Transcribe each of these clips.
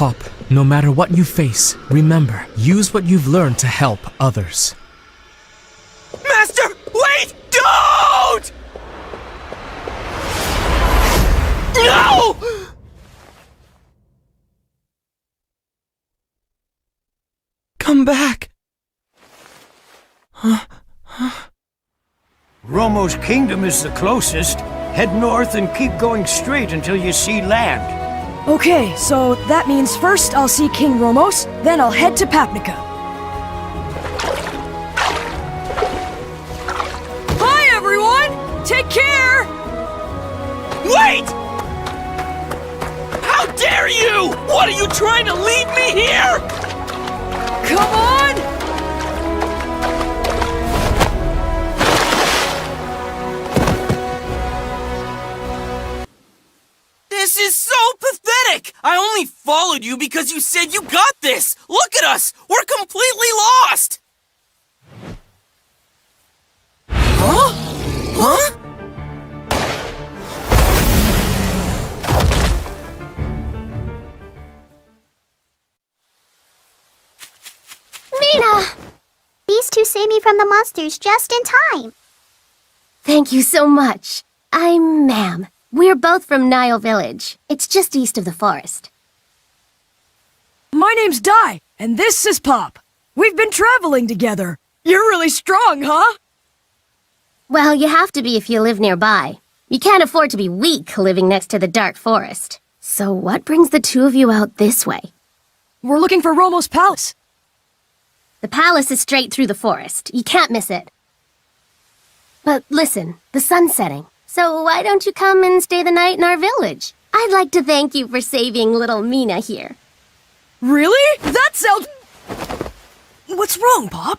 Pop, no matter what you face, remember, use what you've learned to help others. Master, wait! Don't! No! Come back. Romo's kingdom is the closest. Head north and keep going straight until you see land. Okay, so that means first I'll see King Romos, then I'll head to Papnica. Bye, everyone! Take care! Wait! How dare you! What are you trying to leave me here? Come on! This is so pathetic! I only followed you because you said you got this! Look at us! We're completely lost! Huh? Huh? Mina! These two saved me from the monsters just in time. Thank you so much. I'm Mam. We're both from Nile Village. It's just east of the forest. My name's Di, and this is Pop. We've been traveling together. You're really strong, huh? Well, you have to be if you live nearby. You can't afford to be weak living next to the dark forest. So what brings the two of you out this way? We're looking for Romo's palace. The palace is straight through the forest. You can't miss it. But listen, the sun's setting. So why don't you come and stay the night in our village? I'd like to thank you for saving little Mina here. Really? That sounds... What's wrong, Pop?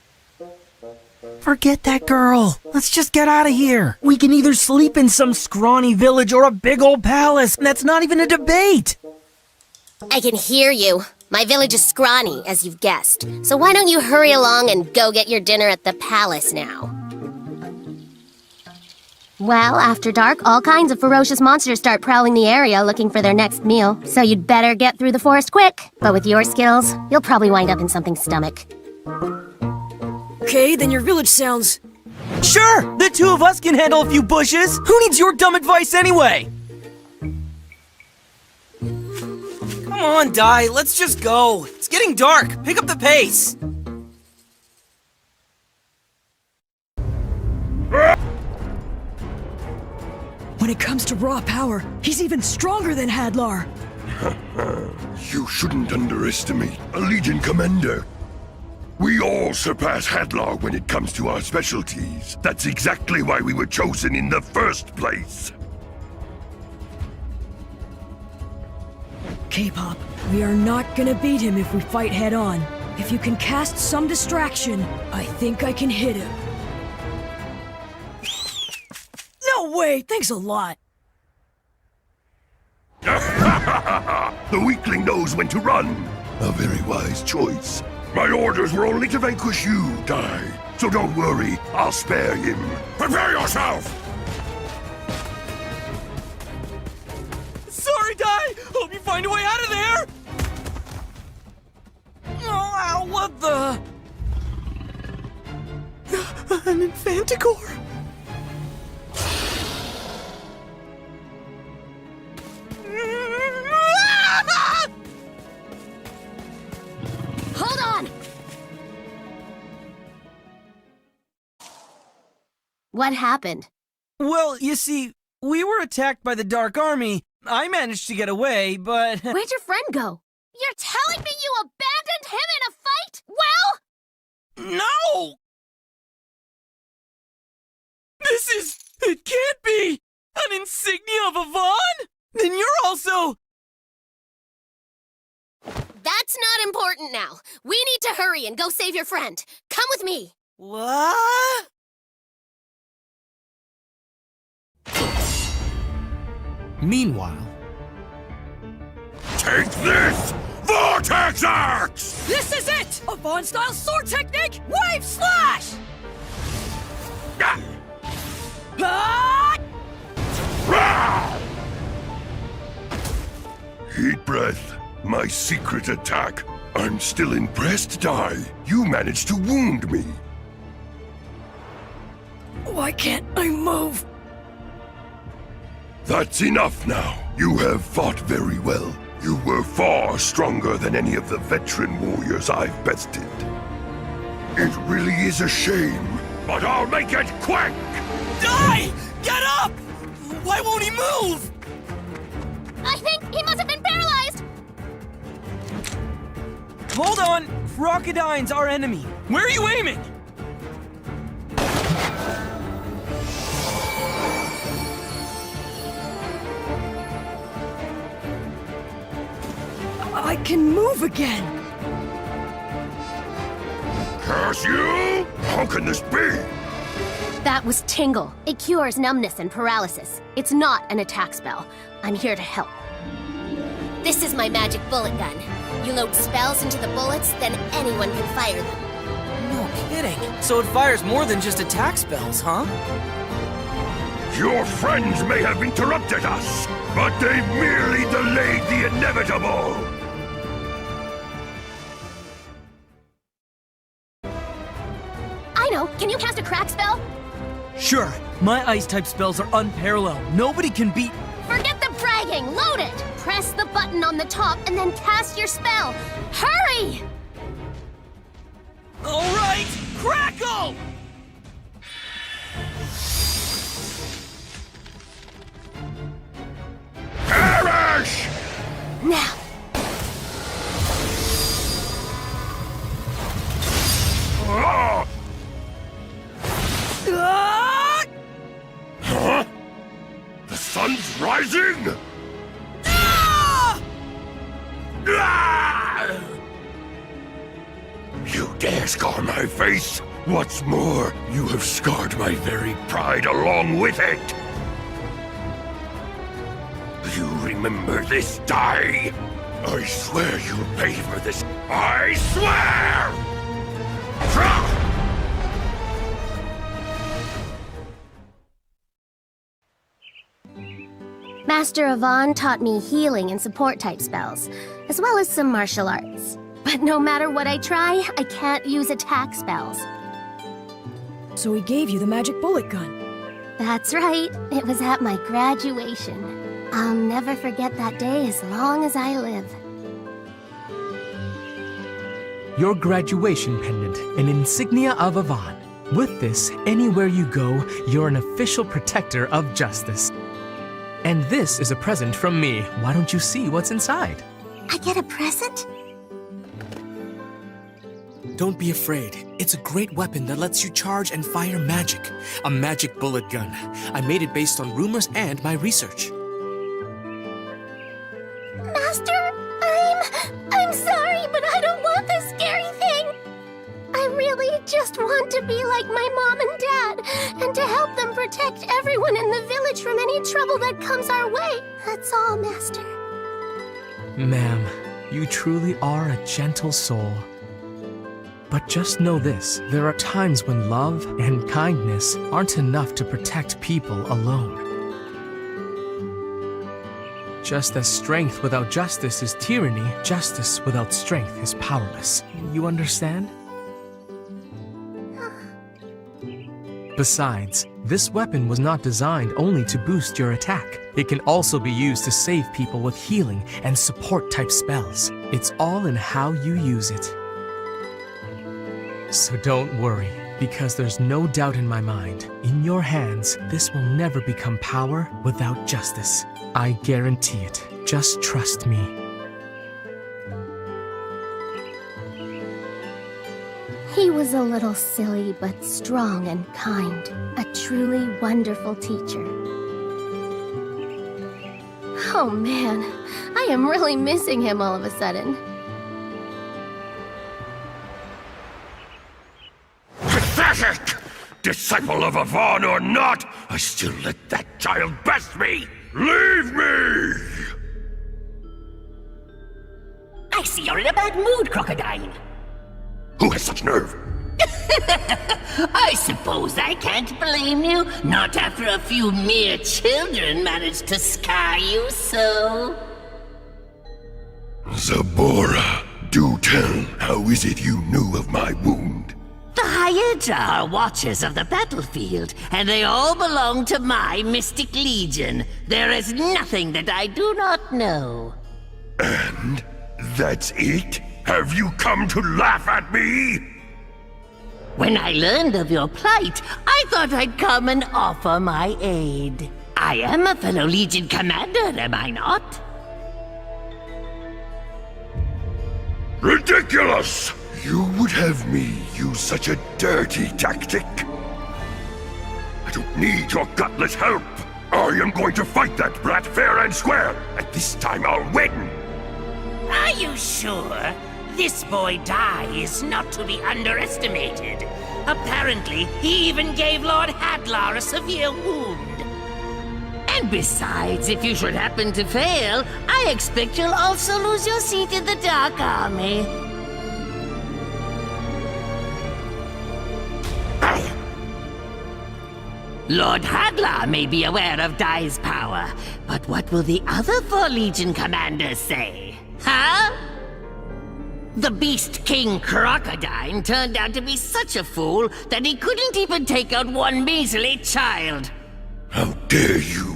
Forget that girl. Let's just get out of here. We can either sleep in some scrawny village or a big old palace. That's not even a debate. I can hear you. My village is scrawny, as you've guessed. So why don't you hurry along and go get your dinner at the palace now? Well, after dark, all kinds of ferocious monsters start prowling the area looking for their next meal. So you'd better get through the forest quick. But with your skills, you'll probably wind up in something's stomach. Okay, then your village sounds... Sure! The two of us can handle a few bushes! Who needs your dumb advice anyway? Come on, Di, let's just go. It's getting dark. Pick up the pace. When it comes to raw power, he's even stronger than Hadlar. You shouldn't underestimate a Legion commander. We all surpass Hadlar when it comes to our specialties. That's exactly why we were chosen in the first place. K-Pop, we are not gonna beat him if we fight head-on. If you can cast some distraction, I think I can hit him. No way! Thanks a lot! The weakling knows when to run. A very wise choice. My orders were only to vanquish you, Di. So don't worry, I'll spare him. Prepare yourself! Sorry, Di! Hope you find a way out of there! Oh, ow, what the... An Infanticor? Hold on! What happened? Well, you see, we were attacked by the Dark Army. I managed to get away, but... Where'd your friend go? You're telling me you abandoned him in a fight? Well... No! This is... It can't be! An insignia of a Vaughn? Then you're also... That's not important now. We need to hurry and go save your friend. Come with me. What? Meanwhile, Take this! Vortex Axe! This is it! A Vaughn-style sword technique! Wave slash! Ah! Rah! Heat breath. My secret attack. I'm still impressed, Dai. You managed to wound me. Why can't I move? That's enough now. You have fought very well. You were far stronger than any of the veteran warriors I've bested. It really is a shame, but I'll make it quick! Die! Get up! Why won't he move? I think he must have been paralyzed! Hold on! Crocodine's our enemy. Where are you aiming? I can move again! Curse you? How can this be? That was Tingle. It cures numbness and paralysis. It's not an attack spell. I'm here to help. This is my magic bullet gun. You load spells into the bullets, then anyone can fire them. No kidding. So it fires more than just attack spells, huh? Your friends may have interrupted us, but they've merely delayed the inevitable. I know. Can you cast a crack spell? Sure. My ice-type spells are unparalleled. Nobody can beat... Forget the bragging! Load it! Press the button on the top and then cast your spell! Hurry! All right! Crackle! Perish! Now! Ah! Ah! Huh? The sun's rising? Ah! Ah! You dare scar my face? What's more, you have scarred my very pride along with it. You remember this, Dai? I swear you'll pay for this. I swear! Master Yvonne taught me healing and support type spells, as well as some martial arts. But no matter what I try, I can't use attack spells. So he gave you the magic bullet gun. That's right. It was at my graduation. I'll never forget that day as long as I live. Your graduation pendant, an insignia of Yvonne. With this, anywhere you go, you're an official protector of justice. And this is a present from me. Why don't you see what's inside? I get a present? Don't be afraid. It's a great weapon that lets you charge and fire magic. A magic bullet gun. I made it based on rumors and my research. Master, I'm sorry, but I don't want this scary thing. I really just want to be like my mom and dad, and to help them protect everyone in the village from any trouble that comes our way. That's all, Master. Ma'am, you truly are a gentle soul. But just know this, there are times when love and kindness aren't enough to protect people alone. Just as strength without justice is tyranny, justice without strength is powerless. You understand? Besides, this weapon was not designed only to boost your attack. It can also be used to save people with healing and support type spells. It's all in how you use it. So don't worry, because there's no doubt in my mind. In your hands, this will never become power without justice. I guarantee it. Just trust me. He was a little silly, but strong and kind. A truly wonderful teacher. Oh man, I am really missing him all of a sudden. Pathetic! Disciple of Yvonne or not, I still let that child best me! Leave me! I see you're in a bad mood, Crocodile. Who has such nerve? I suppose I can't blame you, not after a few mere children managed to scar you so. Zabora, do tell, how is it you knew of my wound? The Hyedra are watchers of the battlefield, and they all belong to my Mystic Legion. There is nothing that I do not know. And that's it? Have you come to laugh at me? When I learned of your plight, I thought I'd come and offer my aid. I am a fellow Legion commander, am I not? Ridiculous! You would have me use such a dirty tactic? I don't need your gutless help. I am going to fight that brat fair and square, and this time I'll win! Are you sure? This boy Dai is not to be underestimated. Apparently, he even gave Lord Hadlar a severe wound. And besides, if you should happen to fail, I expect you'll also lose your seat in the Dark Army. Lord Hadlar may be aware of Dai's power, but what will the other 4 Legion commanders say? Huh? The Beast King Crocodile turned out to be such a fool that he couldn't even take out one measly child. How dare you!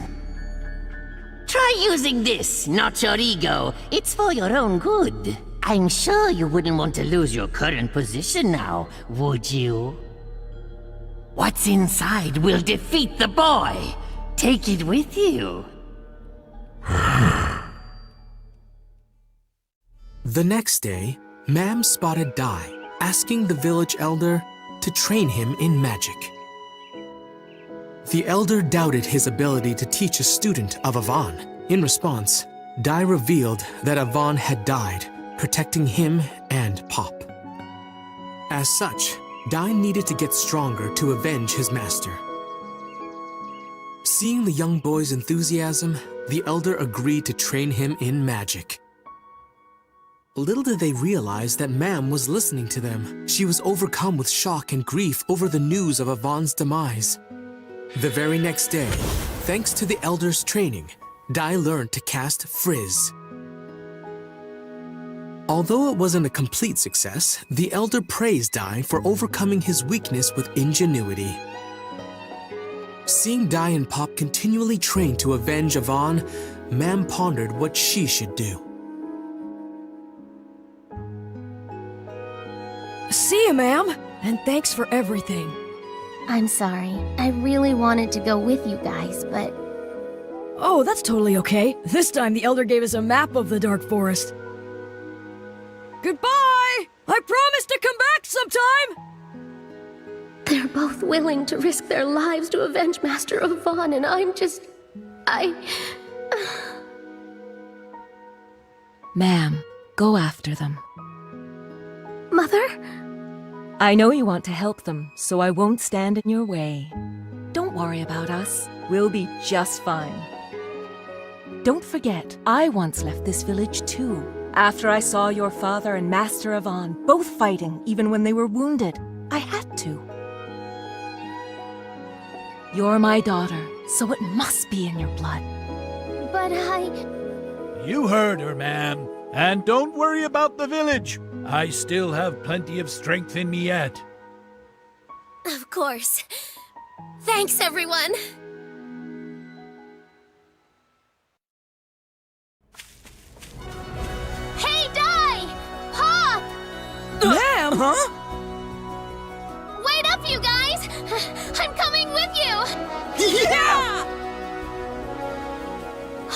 Try using this, not your ego. It's for your own good. I'm sure you wouldn't want to lose your current position now, would you? What's inside will defeat the boy. Take it with you. The next day, Mam spotted Dai, asking the village elder to train him in magic. The elder doubted his ability to teach a student of Avan. In response, Dai revealed that Avan had died, protecting him and Pop. As such, Dai needed to get stronger to avenge his master. Seeing the young boy's enthusiasm, the elder agreed to train him in magic. Little did they realize that Mam was listening to them. She was overcome with shock and grief over the news of Avan's demise. The very next day, thanks to the elder's training, Dai learned to cast Frizz. Although it wasn't a complete success, the elder praised Dai for overcoming his weakness with ingenuity. Seeing Dai and Pop continually train to avenge Avan, Mam pondered what she should do. See you, ma'am, and thanks for everything. I'm sorry. I really wanted to go with you guys, but... Oh, that's totally okay. This time the Elder gave us a map of the Dark Forest. Goodbye! I promise to come back sometime! They're both willing to risk their lives to avenge Master Avan, and I'm just... Ma'am, go after them. Mother? I know you want to help them, so I won't stand in your way. Don't worry about us. We'll be just fine. Don't forget, I once left this village too, after I saw your father and Master Avan both fighting even when they were wounded. I had to. You're my daughter, so it must be in your blood. But You heard her, ma'am. And don't worry about the village. I still have plenty of strength in me yet. Of course. Thanks, everyone! Hey, Dai! Pop! Ma'am! Huh? Wait up, you guys! I'm coming with you! Yeah!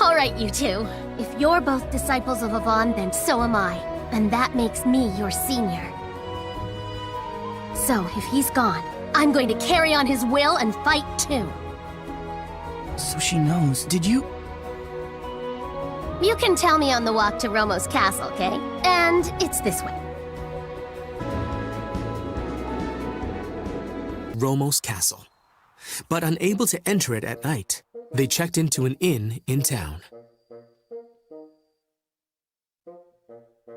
All right, you two. If you're both disciples of Avan, then so am I. And that makes me your senior. So, if he's gone, I'm going to carry on his will and fight too. So she knows. Did you? You can tell me on the walk to Romo's castle, okay? And it's this way. Romo's castle. But unable to enter it at night, they checked into an inn in town.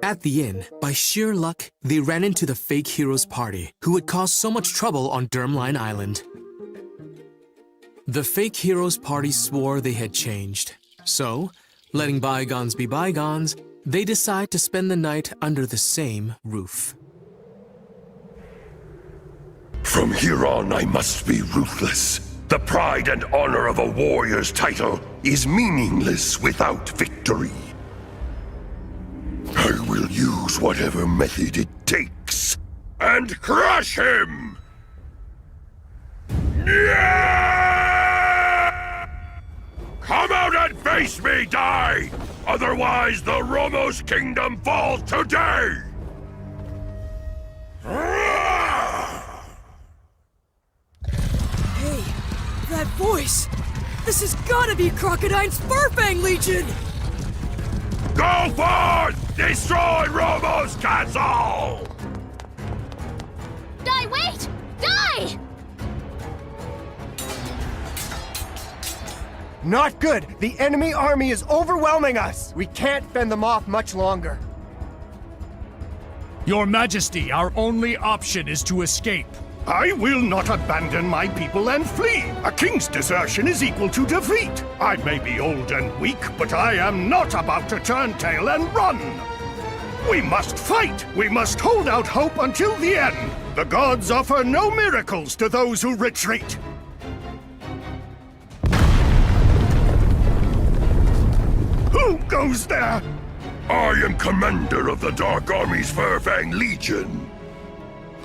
At the inn, by sheer luck, they ran into the fake heroes party, who had caused so much trouble on Dermline Island. The fake heroes party swore they had changed. So, letting bygones be bygones, they decide to spend the night under the same roof. From here on, I must be ruthless. The pride and honor of a warrior's title is meaningless without victory. I will use whatever method it takes and crush him! Yeah! Come out and face me, die! Otherwise, the Romos kingdom falls today! Hey, that voice! This has gotta be Crocodine's Furfang Legion! Go forth! Destroy Romos Castle! Die, wait! Die! Not good! The enemy army is overwhelming us! We can't fend them off much longer. Your Majesty, our only option is to escape. I will not abandon my people and flee. A king's desertion is equal to defeat. I may be old and weak, but I am not about to turn tail and run. We must fight. We must hold out hope until the end. The gods offer no miracles to those who retreat. Who goes there? I am commander of the Dark Army's Furfang Legion.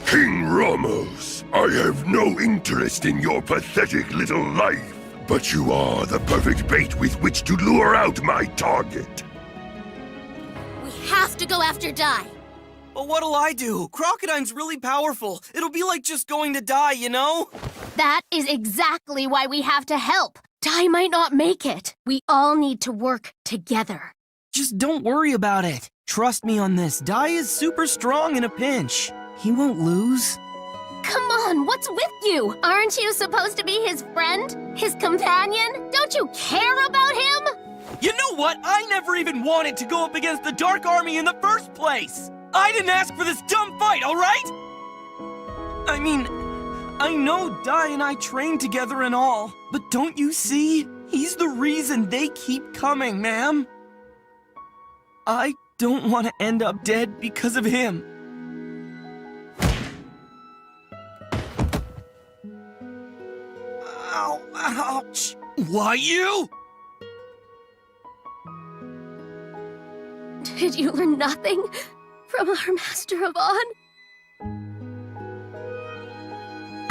King Romos, I have no interest in your pathetic little life, but you are the perfect bait with which to lure out my target. We have to go after Die. But what'll I do? Crocodine's really powerful. It'll be like just going to die, you know? That is exactly why we have to help. Die might not make it. We all need to work together. Just don't worry about it. Trust me on this. Die is super strong in a pinch. He won't lose. Come on, what's with you? Aren't you supposed to be his friend? His companion? Don't you care about him? You know what? I never even wanted to go up against the Dark Army in the first place! I didn't ask for this dumb fight, alright? I mean, I know Dai and I trained together and all, but don't you see? He's the reason they keep coming, ma'am. I don't want to end up dead because of him. Ow, ouch. Why you? Did you learn nothing from our Master of On?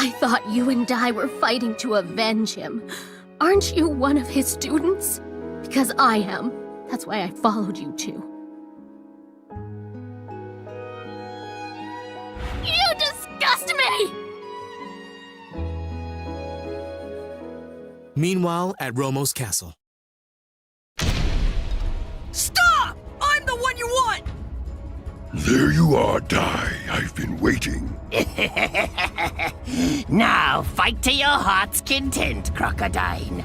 I thought you and Dai were fighting to avenge him. Aren't you one of his students? Because I am. That's why I followed you too. You disgust me! Meanwhile, at Romos Castle. Stop! I'm the one you want! There you are, Dai. I've been waiting. Now, fight to your heart's content, Crocodine.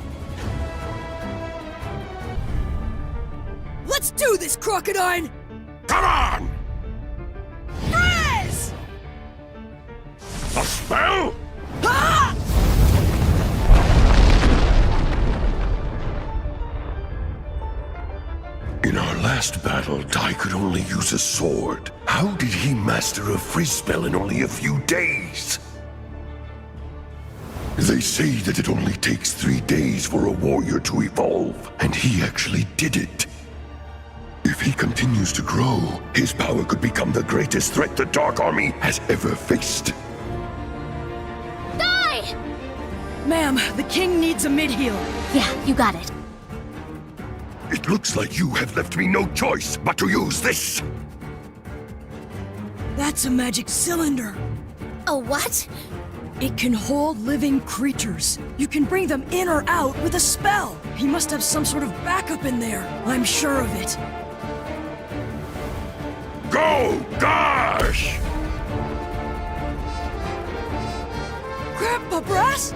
Let's do this, Crocodine! Come on! Freeze! A spell? Ah! In our last battle, Dai could only use a sword. How did he master a freeze spell in only a few days? They say that it only takes 3 days for a warrior to evolve, and he actually did it. If he continues to grow, his power could become the greatest threat the Dark Army has ever faced. Dai! Ma'am, the king needs a mid-heal. Yeah, you got it. It looks like you have left me no choice but to use this. That's a magic cylinder. A what? It can hold living creatures. You can bring them in or out with a spell. He must have some sort of backup in there. I'm sure of it. Go, Gosh! Grandpa Brass?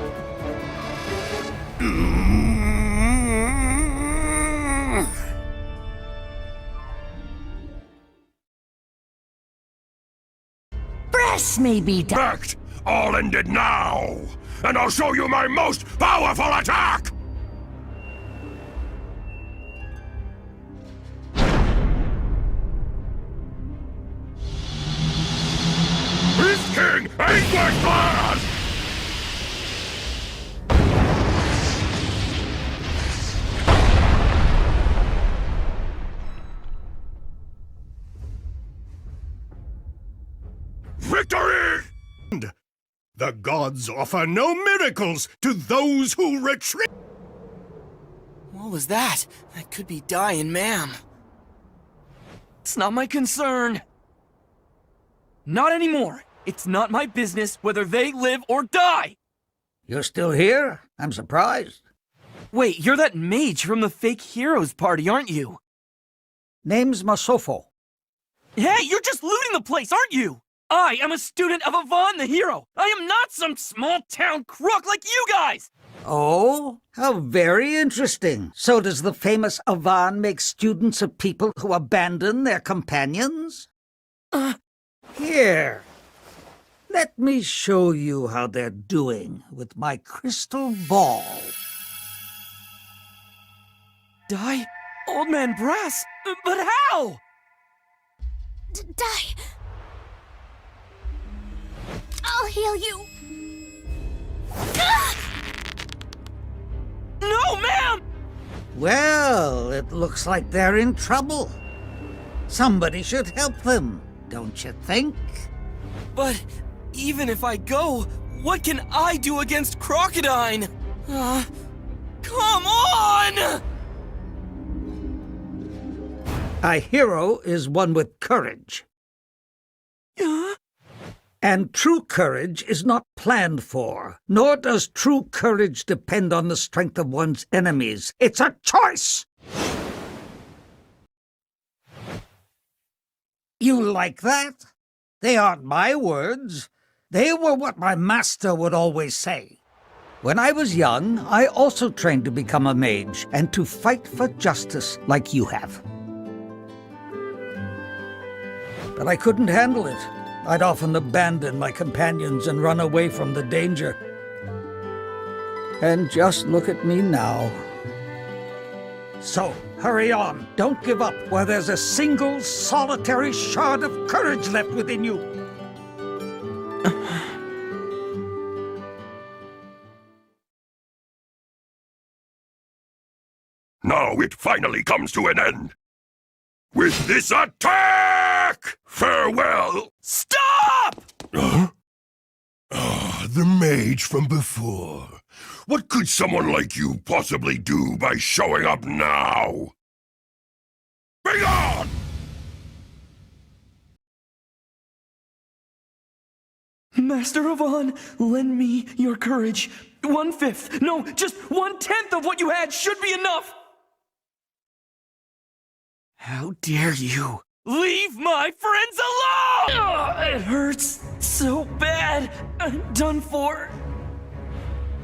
Brass may be done. Fact! All ended now! And I'll show you my most powerful attack! victory! The gods offer no miracles to those who retreat. What was that? That could be Dai and Ma'am. It's not my concern. Not anymore. It's not my business whether they live or die. You're still here? I'm surprised. Wait, you're that mage from the fake heroes party, aren't you? Name's Masofo. Hey, you're just looting the place, aren't you? I am a student of Avon the hero. I am not some small-town crook like you guys! Oh, how very interesting. So does the famous Avon make students of people who abandon their companions? Here. Let me show you how they're doing with my crystal ball. Dai? Old Man Brass? But how? Dai! I'll heal you. No, ma'am! Well, it looks like they're in trouble. Somebody should help them, don't you think? But even if I go, what can I do against Crocodine? Come on! A hero is one with courage. And true courage is not planned for, nor does true courage depend on the strength of one's enemies. It's a choice! You like that? They aren't my words. They were what my master would always say. When I was young, I also trained to become a mage and to fight for justice like you have. But I couldn't handle it. I'd often abandon my companions and run away from the danger. And just look at me now. So, hurry on. Don't give up while there's a single, solitary shard of courage left within you. Now it finally comes to an end. With this attack! Farewell! Stop! The mage from before. What could someone like you possibly do by showing up now? Bring on! Master Avon, lend me your courage. 1/5, no, just 1/10 of what you had should be enough! How dare you! Leave my friends alone! It hurts so bad. I'm done for.